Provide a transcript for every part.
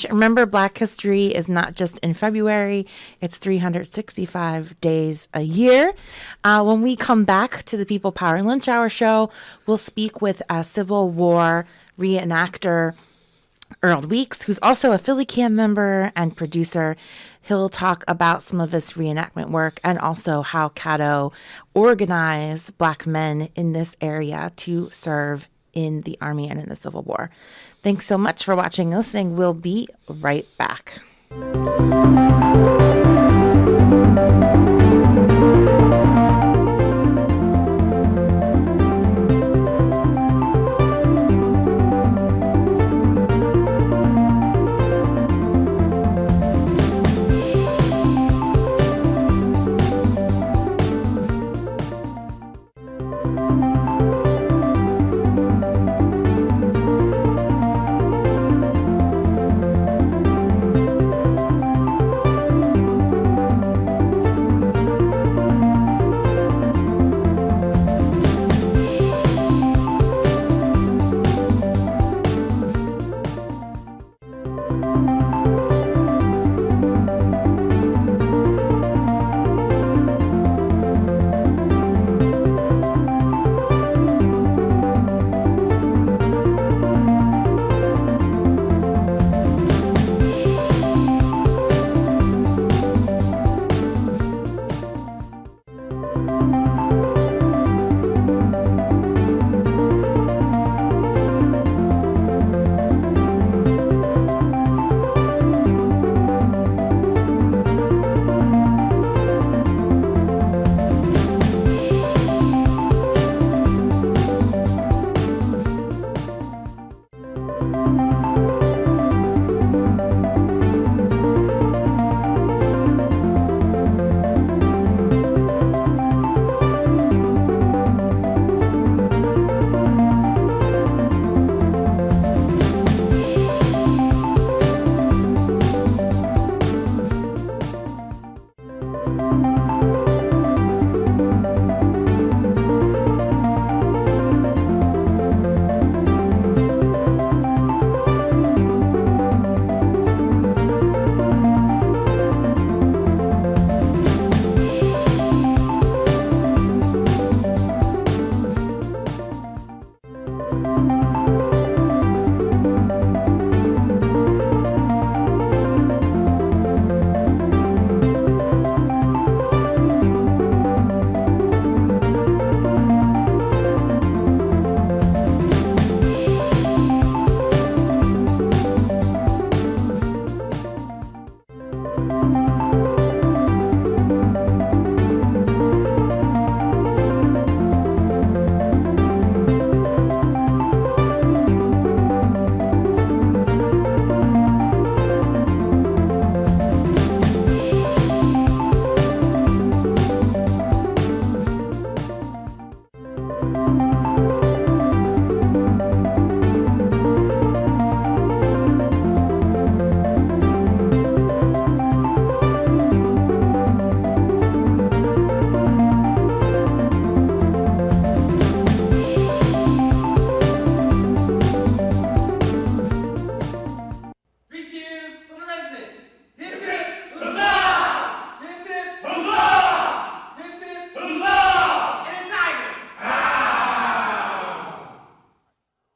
much. Remember, Black History is not just in February, it's 365 days a year. When we come back to the People Power Lunch Hour show, we'll speak with a Civil War reenactor, Earl Weeks, who's also a Philly Cam member and producer. He'll talk about some of his reenactment work and also how Caddo organized Black men in this area to serve in the Army and in the Civil War. Thanks so much for watching and listening. We'll be right back.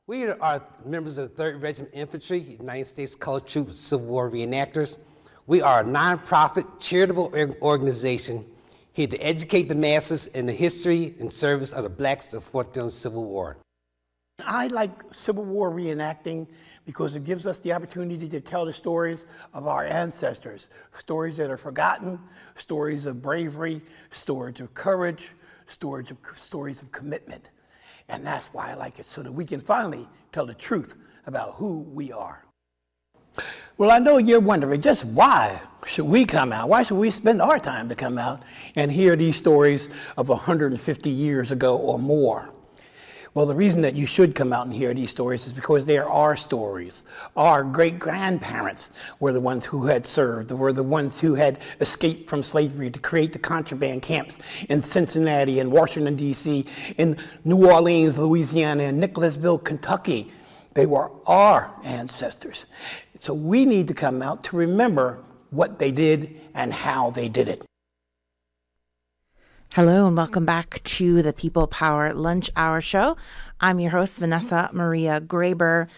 We are members of the 3rd Regiment Infantry, United States Colored Troops, Civil War Reenactors. We are a nonprofit charitable organization here to educate the masses in the history and service of the blacks that fought during the Civil War. I like Civil War reenacting because it gives us the opportunity to tell the stories of our ancestors, stories that are forgotten, stories of bravery, stories of courage, stories of commitment. And that's why I like it, so that we can finally tell the truth about who we are. Well, I know you're wondering just why should we come out? Why should we spend our time to come out and hear these stories of 150 years ago or more? Well, the reason that you should come out and hear these stories is because they are our stories. Our great-grandparents were the ones who had served, were the ones who had escaped from slavery to create the contraband camps in Cincinnati and Washington, D.C., in New Orleans, Louisiana, and Nicholasville, Kentucky. They were our ancestors. So we need to come out to remember what they did and how they did it. Hello and welcome back to the People Power Lunch Hour Show. I'm your host, Vanessa Maria Graber.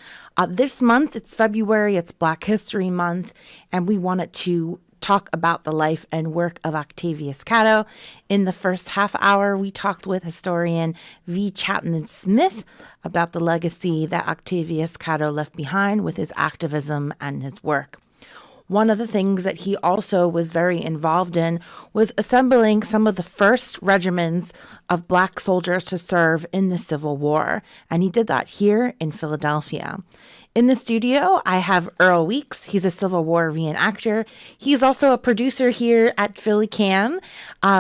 This month, it's February, it's Black History Month, and we wanted to talk about the life and work of Octavius Catto. In the first half hour, we talked with historian V. Chapman Smith about the legacy that Octavius Catto left behind with his activism and his work. One of the things that he also was very involved in was assembling some of the first regiments of Black soldiers to serve in the Civil War, and he did that here in Philadelphia. In the studio, I have Earl Weeks. He's a Civil War reenactor. He's also a producer here at Philly Cam,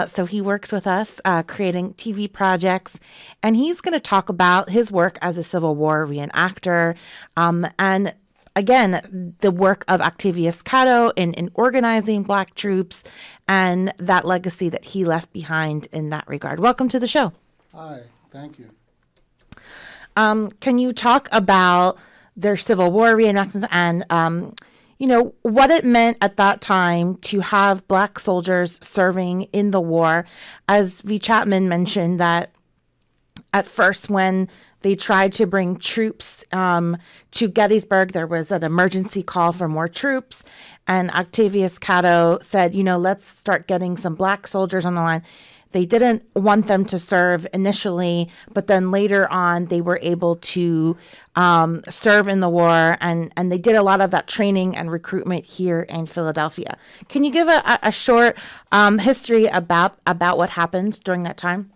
so he works with us creating TV projects, and he's going to talk about his work as a Civil War reenactor and again, the work of Octavius Catto in organizing Black troops and that legacy that he left behind in that regard. Welcome to the show. Hi, thank you. Can you talk about their Civil War reenactments and, what it meant at that time to have Black soldiers serving in the war? As V. Chapman mentioned that at first when they tried to bring troops to Gettysburg, there was an emergency call for more troops. And Octavius Catto said, let's start getting some Black soldiers on the line. They didn't want them to serve initially, but then later on, they were able to serve in the war. And they did a lot of that training and recruitment here in Philadelphia. Can you give a short history about what happened during that time?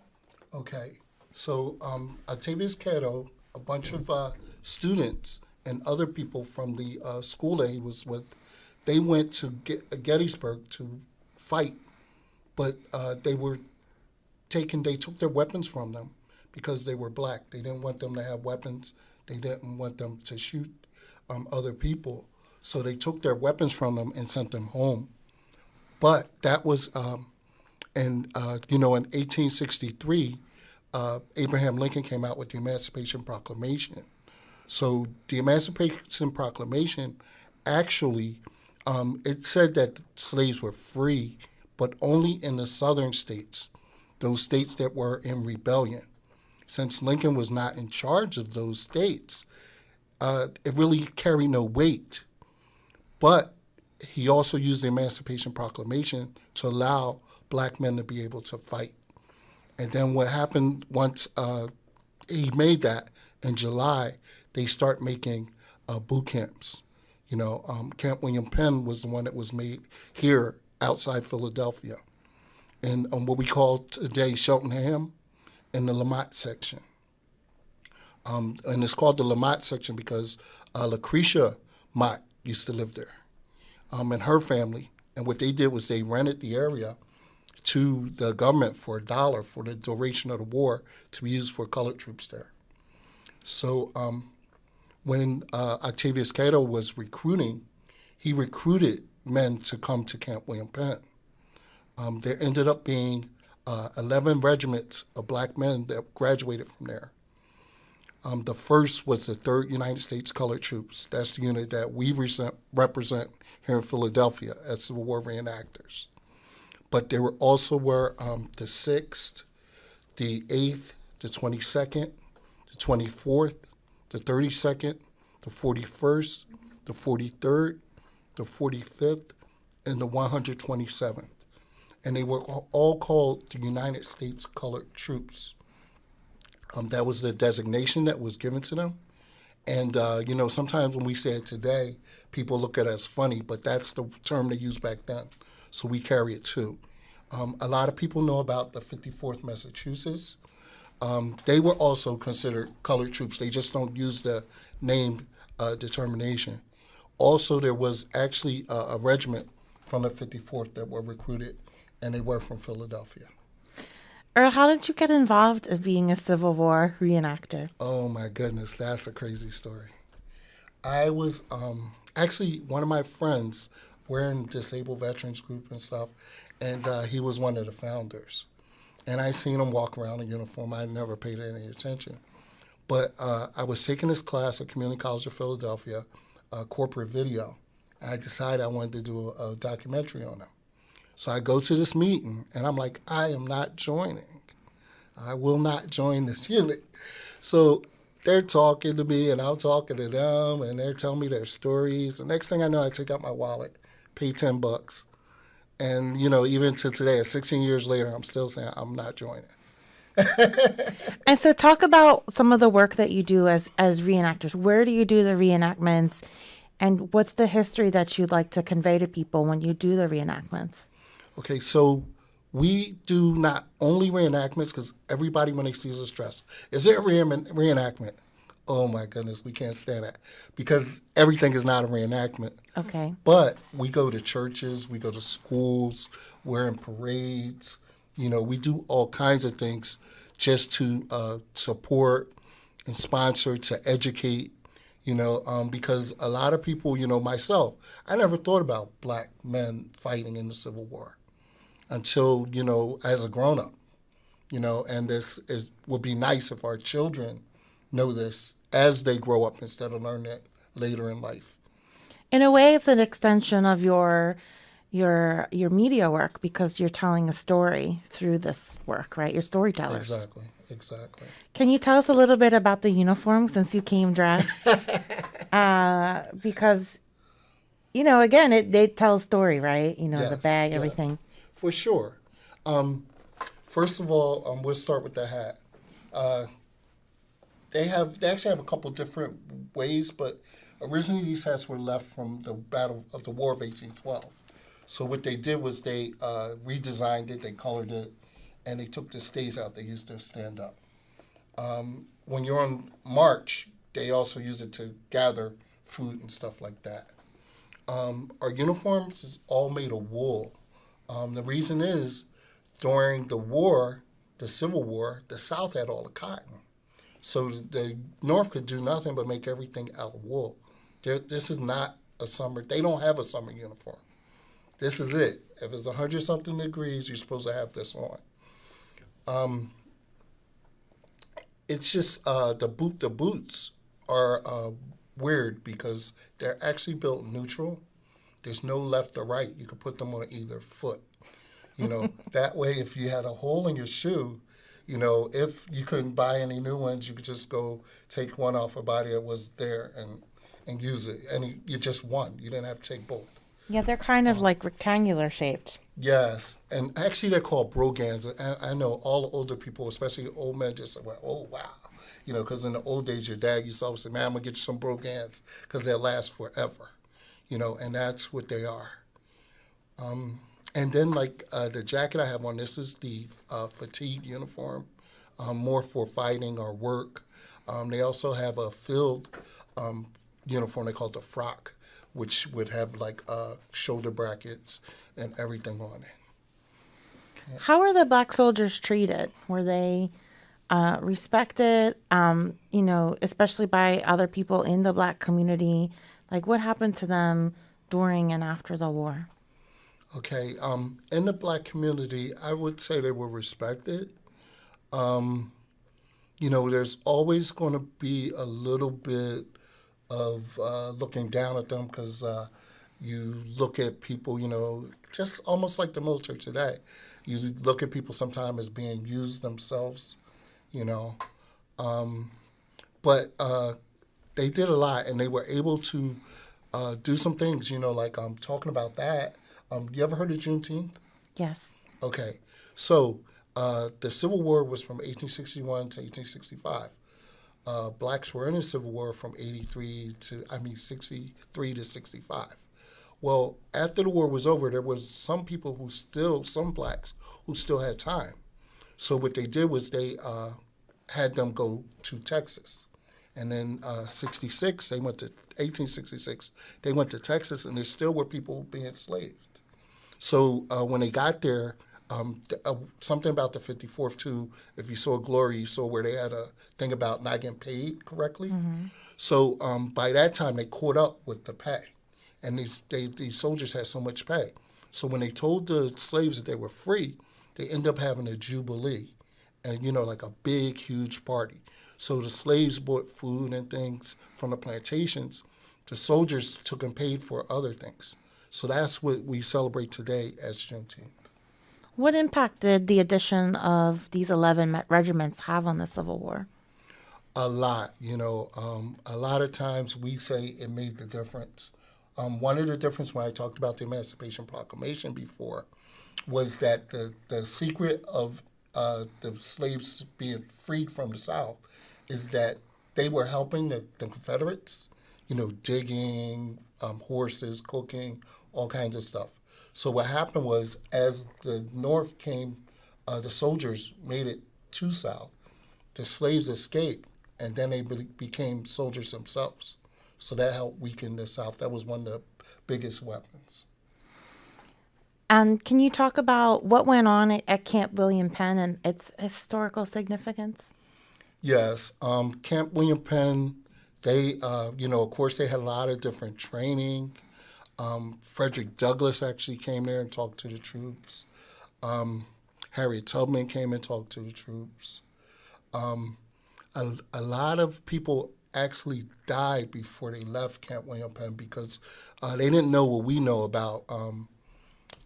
Okay. So Octavius Catto, a bunch of students and other people from the school that he was with, they went to Gettysburg to fight, but they took their weapons from them because they were Black. They didn't want them to have weapons. They didn't want them to shoot other people. So they took their weapons from them and sent them home. But that was, in 1863, Abraham Lincoln came out with the Emancipation Proclamation. So the Emancipation Proclamation actually, it said that slaves were free, but only in the southern states, those states that were in rebellion. Since Lincoln was not in charge of those states, it really carried no weight. But he also used the Emancipation Proclamation to allow Black men to be able to fight. And then what happened once he made that in July, they start making boot camps. Camp William Penn was the one that was made here outside Philadelphia, in what we call today Cheltenham, in the Lamont section. And it's called the Lamont section because Lucretia Mott used to live there, and her family. And what they did was they rented the area to the government for $1 for the duration of the war to be used for colored troops there. So when Octavius Catto was recruiting, he recruited men to come to Camp William Penn. There ended up being 11 regiments of Black men that graduated from there. The first was the 3rd United States Colored Troops. That's the unit that we represent here in Philadelphia as Civil War reenactors. But there were the 6th, the 8th, the 22nd, the 24th, the 32nd, the 41st, the 43rd, the 45th, and the 127th. And they were all called the United States Colored Troops. That was the designation that was given to them. And, sometimes when we say it today, people look at it as funny, but that's the term they used back then. So we carry it too. A lot of people know about the 54th Massachusetts. They were also considered colored troops. They just don't use the name determination. Also, there was actually a regiment from the 54th that were recruited, and they were from Philadelphia. Earl, how did you get involved in being a Civil War reenactor? Oh, my goodness, that's a crazy story. I was actually one of my friends. We're in disabled veterans group and stuff, and he was one of the founders. And I seen him walk around in uniform. I never paid any attention. But I was taking this class at Community College of Philadelphia, corporate video. And I decided I wanted to do a documentary on them. So I go to this meeting, and I'm like, I am not joining. I will not join this unit. So they're talking to me, and I'm talking to them, and they're telling me their stories. The next thing I know, I take out my wallet, pay $10. And, even to today, 16 years later, I'm still saying I'm not joining. And so talk about some of the work that you do as reenactors. Where do you do the reenactments? And what's the history that you'd like to convey to people when you do the reenactments? Okay, so we do not only reenactments, because everybody, when they sees us dressed, is there a reenactment? Oh my goodness, we can't stand that, because everything is not a reenactment. Okay. But we go to churches, we go to schools, we're in parades, we do all kinds of things just to support and sponsor, to educate, because a lot of people, myself, I never thought about black men fighting in the Civil War until, as a grown-up, and this would be nice if our children know this as they grow up instead of learn it later in life. In a way, it's an extension of your media work, because you're telling a story through this work, right? You're storytellers. Exactly. Can you tell us a little bit about the uniform, since you came dressed? Because, again, they tell a story, right? The Yes, bag, yes. everything. For sure. First of all, we'll start with the hat. They actually have a couple different ways, but originally these hats were left from the Battle of the War of 1812. So what they did was they redesigned it, they colored it, and they took the stays out. They used to stand up. When you're on march, they also use it to gather food and stuff like that. Our uniforms is all made of wool. The reason is, during the war, the Civil War, the South had all the cotton. So the North could do nothing but make everything out of wool. This is not a summer, they don't have a summer uniform. This is it. If it's 100-something degrees, you're supposed to have this on. It's just the boots are weird because they're actually built neutral. There's no left or right. You could put them on either foot. That way, if you had a hole in your shoe, if you couldn't buy any new ones, you could just go take one off a body that was there and use it. And you just won. You didn't have to take both. Yeah, they're kind of like rectangular shaped. Yes, and actually they're called brogans. I know all the older people, especially old men, just went, oh, wow. Because in the old days, your dad used to always say, man, I'm going to get you some brogans because they'll last forever. And that's what they are. And then, the jacket I have on, this is the fatigue uniform, more for fighting or work. They also have a field uniform they call it the frock, which would have shoulder brackets and everything on it. How were the black soldiers treated? Were they respected, especially by other people in the black community? What happened to them during and after the war? Okay, in the black community, I would say they were respected. There's always going to be a little bit of looking down at them because you look at people, just almost like the military today. You look at people sometimes as being used themselves, But they did a lot, and they were able to do some things, talking about that. You ever heard of Juneteenth? Yes. Okay. So the Civil War was from 1861 to 1865. Blacks were in the Civil War from 63 to 65. Well, after the war was over, there was some blacks who still had time. So what they did was they had them go to Texas. And then 1866, they went to Texas, and there still were people being enslaved. So when they got there, something about the 54th, too, if you saw Glory, you saw where they had a thing about not getting paid correctly. Mm-hmm. So by that time, they caught up with the pay. And these soldiers had so much pay. So when they told the slaves that they were free, they ended up having a jubilee and, like a big, huge party. So the slaves bought food and things from the plantations. The soldiers took and paid for other things. So that's what we celebrate today as Juneteenth. What impact did the addition of these 11 regiments have on the Civil War? A lot, a lot of times we say it made the difference. One of the difference when I talked about the Emancipation Proclamation before was that the secret of the slaves being freed from the South is that they were helping the Confederates, digging, horses, cooking, all kinds of stuff. So what happened was, as the North came, the soldiers made it to South. The slaves escaped, and then they became soldiers themselves. So that helped weaken the South. That was one of the biggest weapons. And can you talk about what went on at Camp William Penn and its historical significance? Yes, Camp William Penn, they, of course, they had a lot of different training. Frederick Douglass actually came there and talked to the troops. Harriet Tubman came and talked to the troops. A lot of people actually died before they left Camp William Penn because they didn't know what we know about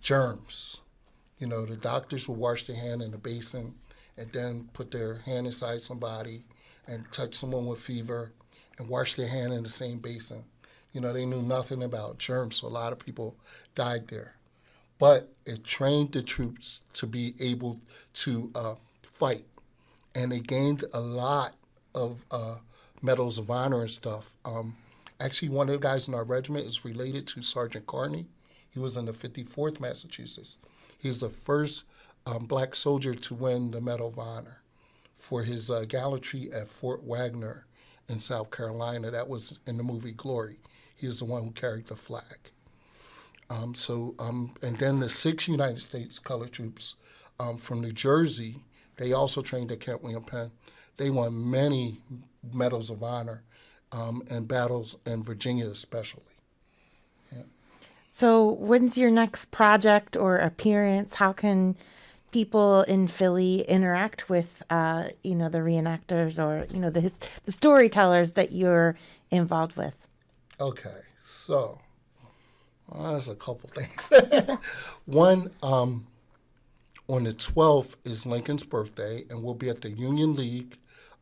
germs. The doctors would wash their hand in a basin and then put their hand inside somebody and touch someone with fever and wash their hand in the same basin. They knew nothing about germs, so a lot of people died there. But it trained the troops to be able to fight, and they gained a lot of medals of honor and stuff. Actually, one of the guys in our regiment is related to Sergeant Carney. He was in the 54th Massachusetts. He's the first black soldier to win the Medal of Honor for his gallantry at Fort Wagner in South Carolina. That was in the movie Glory. He was the one who carried the flag. And then the 6 United States colored troops from New Jersey, they also trained at Camp William Penn. They won many medals of honor and battles in Virginia especially. Yeah. So when's your next project or appearance? How can people in Philly interact with, the reenactors or, the storytellers that you're involved with? Okay, so there's a couple things. One, on the 12th is Lincoln's birthday, and we'll be at the Union League.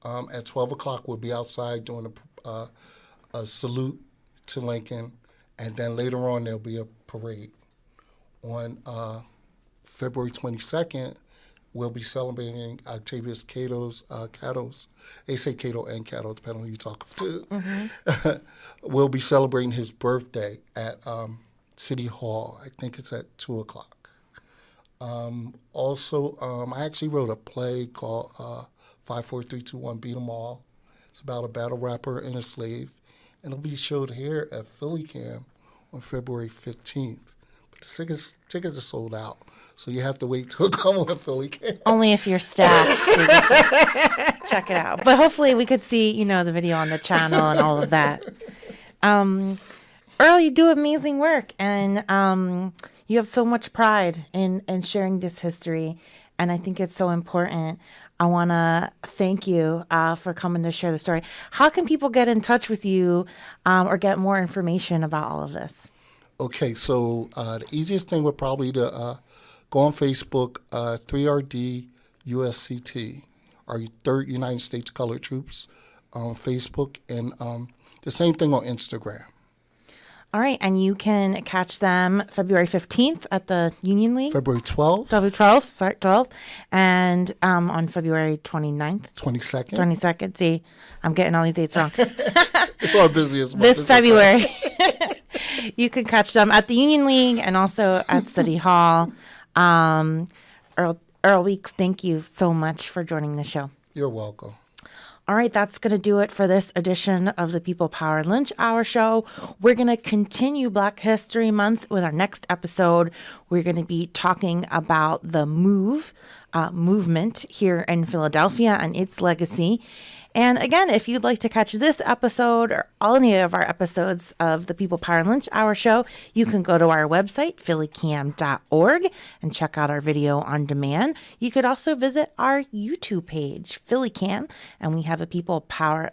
At 12 o'clock, we'll be outside doing a salute to Lincoln, and then later on there'll be a parade. On February 22nd, we'll be celebrating Octavius Cato's, they say Cato and Cato, depending on who you talk to. Mm-hmm. We'll be celebrating his birthday at City Hall. I think it's at 2 o'clock. I actually wrote a play called 5, 4, 3, 2, 1, Beat 'Em All. It's about a battle rapper and a slave. And it'll be showed here at Philly Cam on February 15th. But the tickets are sold out. So you have to wait till come on Philly Cam. Only if you're staffed. So you can check it out. But hopefully we could see, the video on the channel and all of that. Earl, you do amazing work, and you have so much pride in sharing this history, and I think it's so important. I want to thank you for coming to share the story. How can people get in touch with you or get more information about all of this? Okay, so the easiest thing would probably to go on Facebook, 3RD USCT, our 3rd United States Colored Troops on Facebook, and the same thing on Instagram. All right, and you can catch them February 15th at the Union League. February 12th. February 12th, and on February 29th. 22nd. 22nd. See, I'm getting all these dates wrong. It's our busiest month. This February. You can catch them at the Union League and also at City Hall. Earl Weeks, thank you so much for joining the show. You're welcome. All right, that's going to do it for this edition of the People Power Lunch Hour Show. We're going to continue Black History Month with our next episode. We're going to be talking about the movement here in Philadelphia and its legacy. And again, if you'd like to catch this episode or any of our episodes of the People Power Lunch Hour show, you can go to our website, phillycam.org, and check out our video on demand. You could also visit our YouTube page, PhillyCam, and we have a People Power